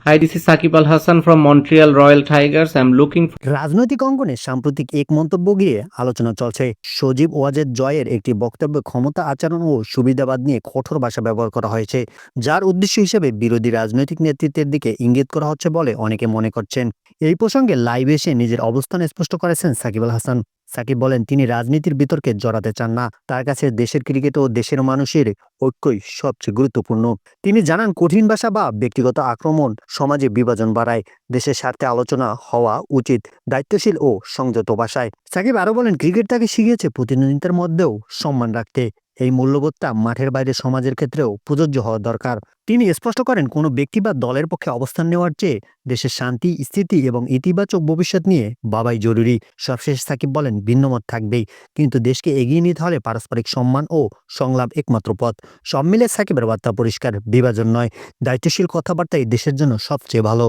Hi, this is Sakib Al Hassan from Montreal Royal Tigers. I'm looking for রাজনৈতিক অঙ্গনে সাম্প্রতিক এক মন্তব্য ঘিরে আলোচনা চলছে। সজীব ওয়াজেদ জয়ের একটি বক্তব্যে ক্ষমতা আচরণ ও সুবিধাবাদ নিয়ে কঠোর ভাষা ব্যবহার করা হয়েছে, যার উদ্দেশ্য হিসেবে বিরোধী রাজনৈতিক নেতৃত্বের দিকে ইঙ্গিত করা হচ্ছে বলে অনেকে মনে করছেন। এই প্রসঙ্গে লাইভে এসে নিজের অবস্থান স্পষ্ট করেছেন সাকিব আল হাসান। সাকিব বলেন, তিনি রাজনীতির বিতর্কে জড়াতে চান না। তার কাছে দেশের ক্রিকেট ও দেশের মানুষের ঐক্যই সবচেয়ে গুরুত্বপূর্ণ। তিনি জানান, কঠিন ভাষা বা ব্যক্তিগত আক্রমণ সমাজে বিভাজন বাড়ায়। দেশের স্বার্থে আলোচনা হওয়া উচিত দায়িত্বশীল ও সংযত ভাষায়। সাকিব আরো বলেন, ক্রিকেট তাকে শিখিয়েছে প্রতিদ্বন্দ্বিতার মধ্যেও সম্মান রাখতে। এই মূল্যবোধটা মাঠের বাইরে সমাজের ক্ষেত্রেও প্রযোজ্য হওয়া দরকার। তিনি স্পষ্ট করেন, কোনো ব্যক্তি বা দলের পক্ষে অবস্থান নেওয়ার চেয়ে দেশের শান্তি, স্থিতি এবং ইতিবাচক ভবিষ্যৎ নিয়ে ভাবাই জরুরি। সবশেষে সাকিব বলেন, ভিন্নমত থাকবেই, কিন্তু দেশকে এগিয়ে নিতে হলে পারস্পরিক সম্মান ও সংলাপ একমাত্র পথ। সব মিলে সাকিবের বার্তা পরিষ্কার, বিভাজন নয়, দায়িত্বশীল কথাবার্তাই দেশের জন্য সবচেয়ে ভালো।